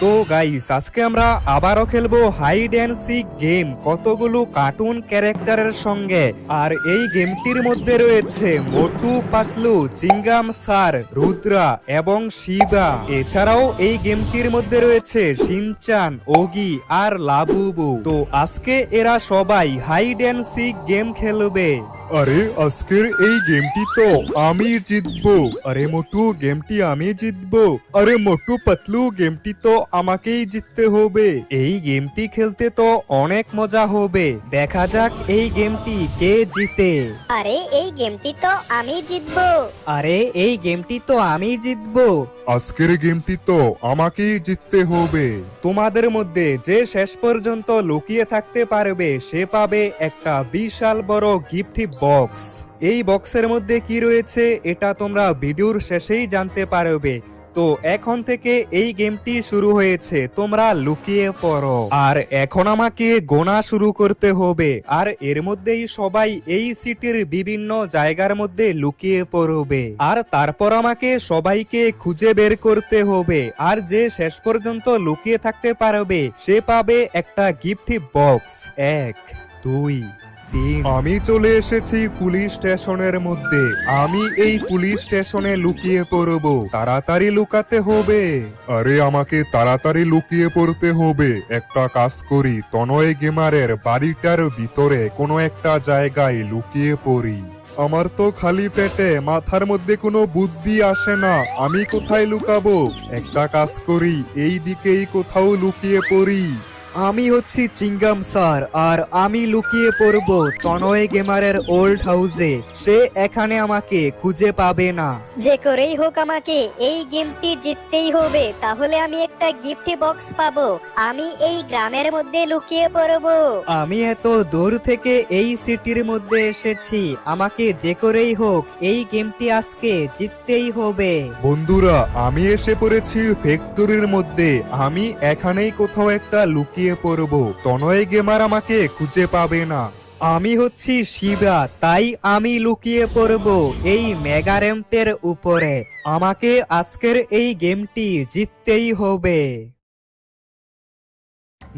তো গাইস আজকে আমরা আবারও খেলবো হাইড অ্যান্ড সিক গেম কতগুলো কার্টুন ক্যারেক্টারের সঙ্গে। আর এই গেমটির মধ্যে রয়েছে মোটু পাতলু, চিঙ্গাম স্যার, রুদ্রা এবং শিবা। এছাড়াও এই গেমটির মধ্যে রয়েছে শিনচান, ওগি আর লাবুবু। তো আজকে এরা সবাই হাইড অ্যান্ড সিক গেম খেলবে। আরে আজকের এই গেমটি তো আমি জিতবো। আরে মোটু গেমটি আমি জিতবো। আরে মোটু পাতলু গেমটি তো আমাকেই জিততে হবে। এই গেমটি খেলতে তো অনেক মজা হবে। দেখা যাক এই গেমটি কে জিতে। আরে এই গেমটি তো আমি জিতবো। আরে এই গেমটি তো আমি জিতবো। আজকের গেমটি তো আমাকেই জিততে হবে। তোমাদের মধ্যে যে শেষ পর্যন্ত লুকিয়ে থাকতে পারবে সে পাবে একটা বিশাল বড় গিফট বক্স। এই বক্সের মধ্যে কি রয়েছে এটা তোমরা ভিডিওর শেষেই জানতে পারবে। তো এখন থেকে এই গেমটি শুরু হয়েছে, তোমরা লুকিয়ে পড়ো। আর এখন আমাকে গোনা শুরু করতে হবে। আর এর মধ্যেই সবাই এই সিটির বিভিন্ন জায়গার মধ্যে লুকিয়ে পড়বে। আর তারপর আমাকে সবাইকে খুঁজে বের করতে হবে। আর যে শেষ পর্যন্ত লুকিয়ে থাকতে পারবে সে পাবে একটা গিফট বক্স। 1 2 3। আমি চলে এসেছি পুলিশ স্টেশনের মধ্যে। আমি এই পুলিশ স্টেশনে লুকিয়ে পড়ব। তাড়াতাড়ি লুকাতে হবে। আরে আমাকে তাড়াতাড়ি লুকিয়ে পড়তে হবে। একটা কাজ করি, তনয় গেমারের বাড়িটার ভিতরে কোনো একটা জায়গায় লুকিয়ে পড়ি। আমার তো খালি পেটে মাথার মধ্যে কোনো বুদ্ধি আসে না। আমি কোথায় লুকাবো? একটা কাজ করি, এই দিকেই কোথাও লুকিয়ে পড়ি। আমি হচ্ছি চিঙ্গাম স্যার আর আমি লুকিয়ে পড়ব তনয় গেমারের ওল্ড হাউসে। সে এখানে আমাকে খুঁজে পাবে না। যে করেই হোক আমাকে এই গেমটি জিততেই হবে, তাহলে আমি একটা গিফট বক্স পাবো। আমি এই গ্রামের মধ্যে লুকিয়ে পড়বো। আমি এত দূর থেকে এই সিটির মধ্যে এসেছি, আমাকে যে করেই হোক এই গেমটি আজকে জিততেই হবে। বন্ধুরা, আমি এসে পড়েছি ফ্যাক্টরির মধ্যে। আমি এখানেই কোথাও একটা লুকিয়ে পড়ব। তনয় গেমার আমাকে খুঁজে পাবে না। আমি হচ্ছি শিবা, তাই আমি লুকিয়ে পড়ব এই মেগা র্যাম্পের উপরে। আমাকে আজকের এই গেমটি জিততেই হবে।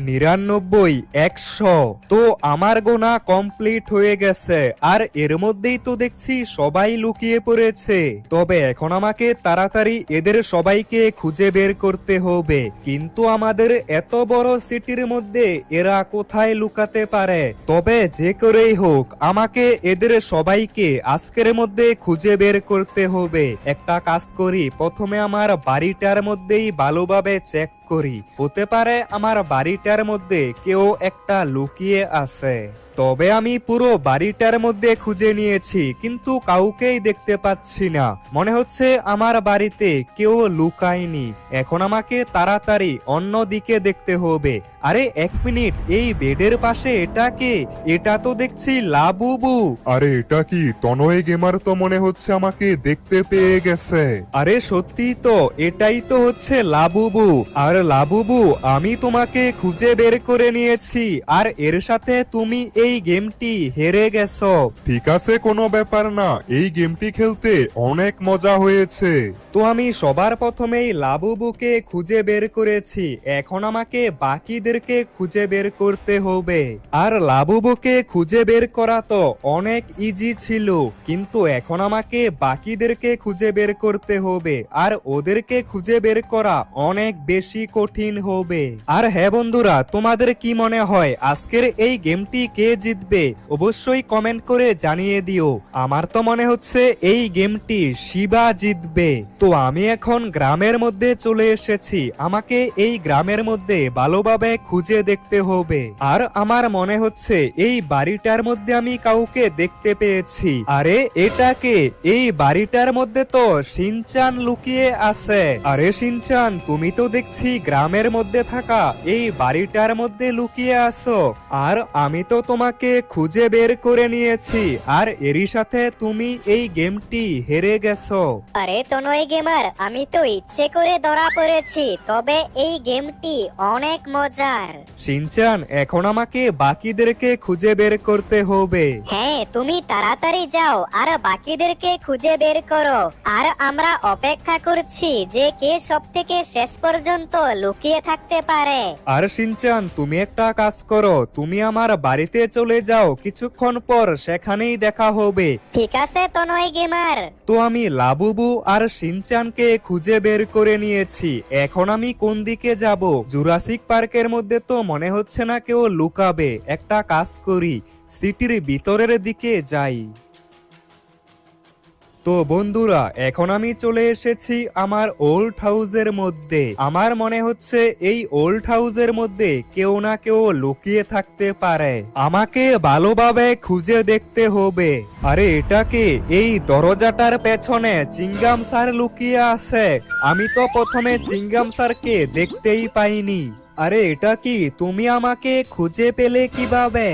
99 100। তো আমার গোনা কমপ্লিট হয়ে গেছে। আর এর মধ্যেই তো দেখছি সবাই লুকিয়ে পড়েছে। তবে এখন আমাকে তাড়াতাড়ি এদের সবাইকে খুঁজে বের করতে হবে। কিন্তু আমাদের এত বড় সিটির মধ্যে এরা কোথায় লুকাতে পারে? তবে যে করেই হোক আমাকে এদের সবাইকে আজকের মধ্যে খুঁজে বের করতে হবে। একটা কাজ করি, প্রথমে আমার বাড়িটার মধ্যেই ভালোভাবে চেক করি। হতে পারে আমার বাড়িটার মধ্যে কেউ একটা লুকিয়ে আছে। তবে আমি পুরো বাড়িটার মধ্যে খুঁজে নিয়েছি কিন্তু কাউকেই দেখতে পাচ্ছি না। মনে হচ্ছে আমার বাড়িতে কেউ লুকায়নি। এখন আমাকে তাড়াতাড়ি অন্য দিকে দেখতে হবে। আরে 1 মিনিট, এই বেডের পাশে এটা কে? এটা তো দেখছি লাবুবু। আরে এটা কি? তনয় গেমার তো মনে হচ্ছে আমাকে দেখতে পেয়ে গেছে। আরে সত্যি তো, এটাই তো হচ্ছে লাবুবু। আর লাবুবু, আমি তোমাকে খুঁজে বের করে নিয়েছি। আর এর সাথে তুমি এই গেমটি হেরে গেছো। ঠিক আছে, কোনো ব্যাপার না। এই গেমটি খেলতে অনেক মজা হয়েছে। তো আমি সবার প্রথমেই লাবুবুকে খুঁজে বের করেছি। এখন আমাকে বাকিদেরকে খুঁজে বের করতে হবে। আর লাবুবুকে খুঁজে বের করা তো অনেক ইজি ছিল, কিন্তু এখন আমাকে বাকিদেরকে খুঁজে বের করতে হবে। আর ওদেরকে খুঁজে বের করা অনেক বেশি কঠিন হবে। আর হ্যাঁ বন্ধুরা, তোমাদের কি মনে হয় আজকের এই গেমটি কে জিতবে? অবশ্যই কমেন্ট করে জানিয়ে দিও। আমার তো মনে হচ্ছে এই গেমটি শিবা জিতবে। তো আমি এখন গ্রামের মধ্যে চলে এসেছি। আমাকে এই গ্রামের মধ্যে ভালোভাবে খুঁজে দেখতে হবে। আর আমার মনে হচ্ছে এই বাড়িটার মধ্যে আমি কাউকে দেখতে পেয়েছি। আরে এটা কে? এই বাড়িটার মধ্যে তো শিনচান লুকিয়ে আছে। আরে শিনচান, তুমি তো দেখছি গ্রামের মধ্যে থাকা এই বাড়িটার মধ্যে লুকিয়ে আছো। আর আমি তো তোমার তোমাকে খুঁজে বের করে নিয়েছি আর এরই সাথে তুমি এই গেমটি হেরে গেছো। আরে তনয় গেমার, আমি তো ইচ্ছে করে ধরা পড়েছি, তবে এই গেমটি অনেক মজার। শিনচান, এখন আমাকে বাকিদেরকে খুঁজে বের করতে হবে। হ্যাঁ, তুমি তাড়াতাড়ি যাও আর বাকিদেরকে খুঁজে বের করো, আর আমরা অপেক্ষা করছি যে কে সবথেকে শেষ পর্যন্ত লুকিয়ে থাকতে পারে। আর শিনচান, তুমি একটা কাজ করো, তুমি আমার বাড়িতে চলে যাও, কিছুক্ষণ পর সেখানেই দেখা হবে। ঠিক আছে তনয় গেমার। তো আমি লাবুবু আর শিনচানকে খুঁজে বের করে নিয়েছি, এখন আমি কোন দিকে যাব? জুরাসিক পার্কের মধ্যে তো মনে হচ্ছে না কেউ লুকাবে, একটা কাজ করি, সিটির ভিতরের দিকে যাই। তো বন্ধুরা, এখন আমি চলে এসেছি আমার ওল্ড হাউসের মধ্যে। আমার মনে হচ্ছে এই ওল্ড হাউসের মধ্যে কেউ না কেউ লুকিয়ে থাকতে পারে, আমাকে ভালোভাবে খুঁজে দেখতে হবে। আরে এটা কি? এই দরজাটার পেছনে চিংগাম স্যার লুকিয়ে আছে। আমি তো প্রথমে চিংগাম স্যারকে দেখতেই পাইনি। আরে এটা কি? তুমি আমাকে খুঁজে পেলে কিভাবে?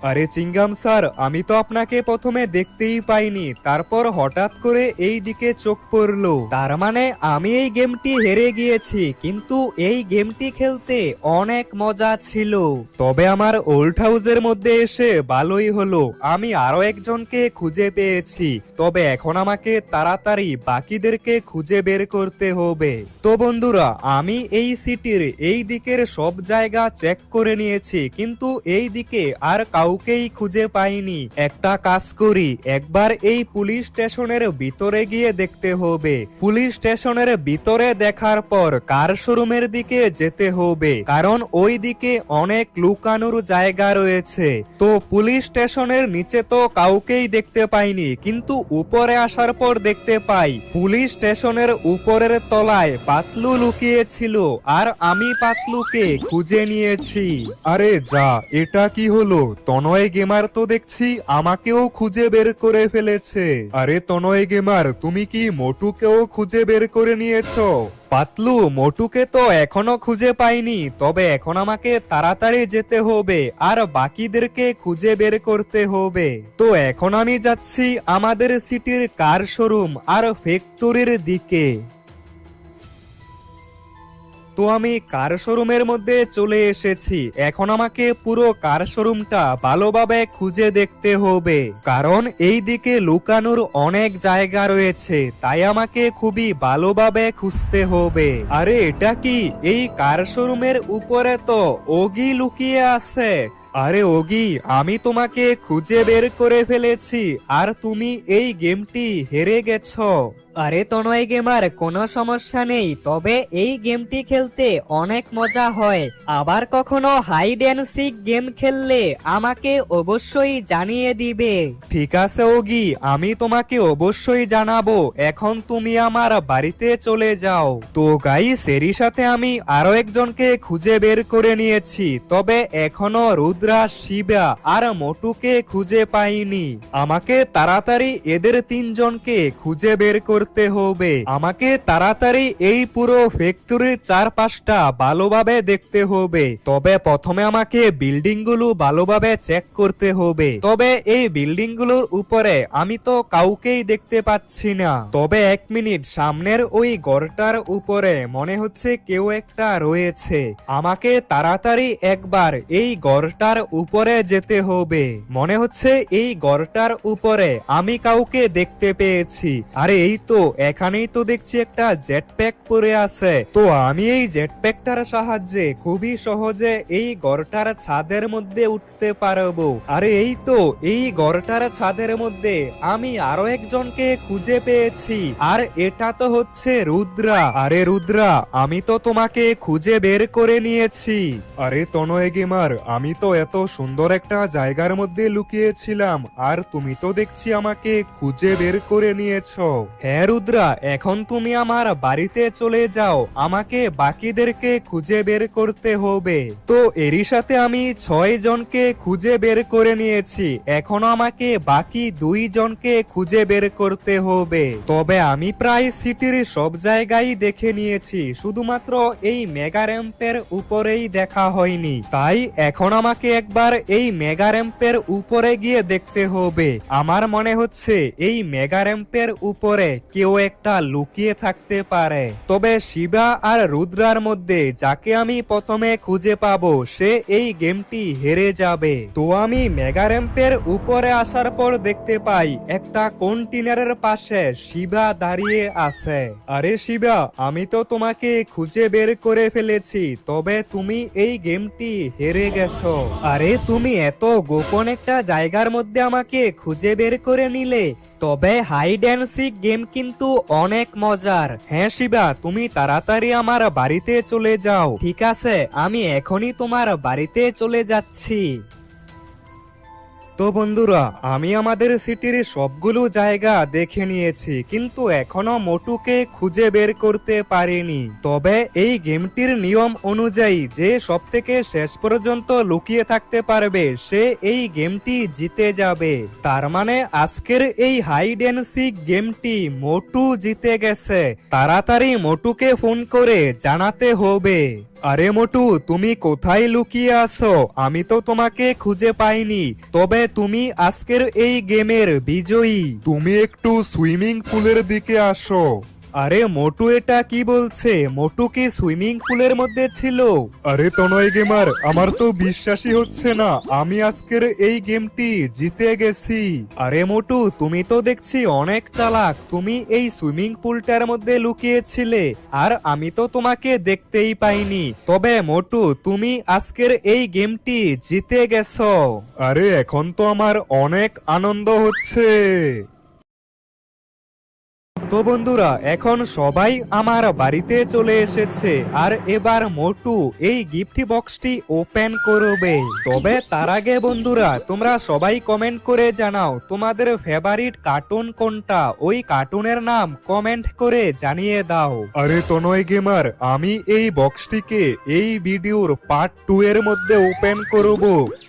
আরে চিংগাম স্যার, আমি তো আপনাকে প্রথমে দেখতেই পাইনি, তারপর হঠাৎ করে এই দিকে চোখ পড়লো, তার মানে আমি এই গেমটি হেরে গিয়েছি। কিন্তু এই গেমটি খেলতে অনেক মজা ছিল। তবে আমার ওল্ড হাউসের মধ্যে এসে ভালোই হলো, আমি আরো একজনকে খুঁজে পেয়েছি। তবে এখন আমাকে তাড়াতাড়ি বাকিদেরকে খুঁজে বের করতে হবে। তো বন্ধুরা, আমি এই সিটির এই দিকের সব জায়গা চেক করে নিয়েছি, কিন্তু এই দিকে আর কাউকেই খুঁজে পাইনি। একটা কাজ করি, একবার এই পুলিশ স্টেশনের ভিতরে গিয়ে দেখতে হবে। পুলিশ স্টেশনের ভিতরে দেখার পর কার শোরুমের দিকে যেতে হবে, কারণ ওই দিকে অনেক লুকানোর জায়গা রয়েছে। তো পুলিশ স্টেশনের নিচে তো কাউকেই দেখতে পাইনি, কিন্তু উপরে আসার পর দেখতে পাই পুলিশ স্টেশনের উপরের তলায় পাতলু লুকিয়েছিল, আর আমি পাতলুকে খুঁজে নিয়েছি। আরে যা, এটা কি হলো? তনয় গেমার তো দেখছি আমাকেও খুঁজে বের করে ফেলেছে। আরে তনয় গেমার, তুমি কি মোটুকেও খুঁজে বের করে নিয়েছো? পাতলু, মোটুকে তো এখনো খুঁজে পাইনি, তবে এখন আমাকে তাড়াতাড়ি যেতে হবে আর বাকিদেরকে খুঁজে বের করতে হবে। তো এখন আমি যাচ্ছি আমাদের সিটির কার শোরুম আর ফ্যাক্টরির দিকে। তো আমি কার শোরুমের মধ্যে চলে এসেছি, এখন আমাকে পুরো কার শোরুমটা ভালোভাবে খুঁজে দেখতে হবে, কারণ এই দিকে লুকানোর অনেক জায়গা রয়েছে, তাই আমাকে খুবই ভালোভাবে খুঁজতে হবে। আরে এটা কি? এই কার শোরুমের উপরে তো ওগি লুকিয়ে আছে। আরে ওগি, আমি তোমাকে খুঁজে বের করে ফেলেছি, আর তুমি এই গেমটি হেরে গেছো। আরে তনয় গেমার, কোনো সমস্যা নেই, তবে এই গেমটি খেলতে অনেক মজা হয়। আবার কখনো হাইড অ্যান্ড সিক গেম খেললে আমাকে অবশ্যই জানিয়ে দিবে। ঠিক আছে ওগি, আমি তোমাকে অবশ্যই জানাবো। এখন তুমি আমার বাড়িতে চলে যাও। তো গাইস, এরই সাথে আমি আরো একজনকে খুঁজে বের করে নিয়েছি, তবে এখনো রুদ্রা, শিবা আর মোটুকে খুঁজে পাইনি। আমাকে তাড়াতাড়ি এদের তিনজনকে খুঁজে বের করতে হবে। আমাকে তাড়াতাড়ি এই পুরো ফ্যাক্টরির চারপাশটা ভালোভাবে দেখতে হবে। তবে প্রথমে আমাকে বিল্ডিং গুলো ভালোভাবে চেক করতে হবে। তবে এই বিল্ডিং গুলোর উপরে আমি তো কাউকেই দেখতে পাচ্ছি না। তবে এক মিনিট, সামনের ওই ঘরটার উপরে মনে হচ্ছে কেউ একটা রয়েছে। আমাকে তাড়াতাড়ি একবার এই ঘরটার উপরে যেতে হবে। মনে হচ্ছে এই ঘরটার উপরে আমি কাউকে দেখতে পেয়েছি। আরে এই তো, এখানেই তো দেখছি একটা জেট প্যাক পরে আছে। তো আমি এই জেট প্যাকটার সাহায্যে খুবই সহজে এই ঘরটার ছাদের মধ্যে উঠতে পারবো। আরে এই তো, এই ঘরটার ছাদের মধ্যে আমি আরো একজনকে খুঁজে পেয়েছি, আর এটা তো হচ্ছে রুদ্রা। আরে রুদ্রা, আমি তো তোমাকে খুঁজে বের করে নিয়েছি। আরে তনয় গেমার, আমি তো এত সুন্দর একটা জায়গার মধ্যে লুকিয়েছিলাম, আর তুমি তো দেখছি আমাকে খুঁজে বের করে নিয়েছো। হ্যাঁ হ্যাঁ রুদ্রা, এখন তুমি আমার বাড়িতে চলে যাও, আমাকে বাকিদেরকে খুঁজে বের করতে হবে। তো এরই সাথে আমি 6 জনকে খুঁজে বের করে নিয়েছি, এখনো আমাকে বাকি 2 জনকে খুঁজে বের করতে হবে। তবে আমি প্রায় সিটির সব জায়গায় দেখে নিয়েছি, শুধুমাত্র এই মেগা র্যাম্পের উপরেই দেখা হয়নি। তাই এখন আমাকে একবার এই মেগা র্যাম্পের উপরে গিয়ে দেখতে হবে। আমার মনে হচ্ছে এই মেগা র্যাম্পের উপরে কেউ একটা লুকিয়ে থাকতে পারে। তবে শিবা আর রুদ্রার মধ্যে যাকে আমি প্রথমে খুঁজে পাবো সে এই গেমটি হেরে যাবে। তো আমি মেগা র্যাম্পের উপরে আসার পর দেখতে পাই একটা কন্টেনারের পাশে শিবা দাঁড়িয়ে আছে। আরে শিবা, আমি তো তোমাকে খুঁজে বের করে ফেলেছি, তবে তুমি এই গেমটি হেরে গেছো। আরে তুমি এত গোপন একটা জায়গার মধ্যে আমাকে খুঁজে বের করে নিলে, তবে হাইড অ্যান্ড সিক গেম কিন্তু অনেক মজার। হ্যাঁ শিবা, তুমি তাড়াতাড়ি আমার বাড়িতে চলে যাও। ঠিক আছে, আমি এখনই তোমার বাড়িতে চলে যাচ্ছি। তো বন্ধুরা, আমি আমাদের সিটির সবগুলো জায়গা দেখে নিয়েছি, কিন্তু এখনো মোটুকে খুঁজে বের করতে পারিনি। তবে এই গেমটির নিয়ম অনুযায়ী যে সবথেকে শেষ পর্যন্ত লুকিয়ে থাকতে পারবে সে এই গেমটি জিতে যাবে। তার মানে আজকের এই হাইড অ্যান্ড সিক গেমটি মোটু জিতে গেছে। তাড়াতাড়ি মোটুকে ফোন করে জানাতে হবে। আরে মোটু, তুমি কোথায় লুকিয়ে আছো? আমি তো তোমাকে খুঁজে পাইনি, তবে তুমি আজকের এই গেমের বিজয়ী। তুমি একটু সুইমিং পুলের দিকে আসো। আরে মোটু এটা কি বলছে? মোটু কি সুইমিং পুলের মধ্যে ছিল? আরে তনয় গেমার, আমার তো বিশ্বাসই হচ্ছে না আমি আজকের এই গেমটি জিতে গেছি। আরে মোটু, তুমি তো দেখছি অনেক চালাক, তুমি এই সুইমিং পুলটার মধ্যে লুকিয়েছিলে আর আমি তো তোমাকে দেখতেই পাইনি। তবে মোটু, তুমি আজকের এই গেমটি জিতে গেছো। আরে এখন তো আমার অনেক আনন্দ হচ্ছে। তো বন্ধুরা, এখন সবাই আমার বাড়িতে চলে এসেছে আর এবার মোটু এই গিফট বক্সটি ওপেন করবে। তবে তার আগে বন্ধুরা, তোমরা সবাই কমেন্ট করে জানাও তোমাদের ফেভারিট কার্টুন কোনটা। ওই কার্টুনের নাম কমেন্ট করে জানিয়ে দাও। আরে তনয় গেমার, আমি এই বক্সটিকে এই ভিডিওর পার্ট 2 এর মধ্যে ওপেন করব।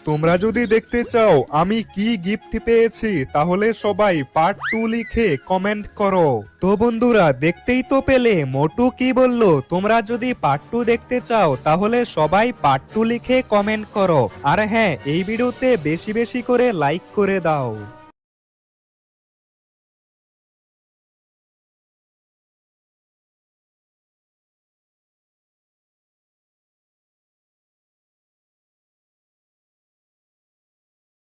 তোমরা যদি দেখতে চাও আমি কি গিফট পেয়েছি, তাহলে সবাই পার্ট 2 লিখে কমেন্ট করো। তো বন্ধুরা, দেখতেই তো পেলে মোটু কি বললো। তোমরা যদি পার্ট 2 দেখতে চাও তাহলে সবাই পার্ট 2 লিখে কমেন্ট করো। আর হ্যাঁ, এই ভিডিওতে বেশি বেশি করে লাইক করে দাও।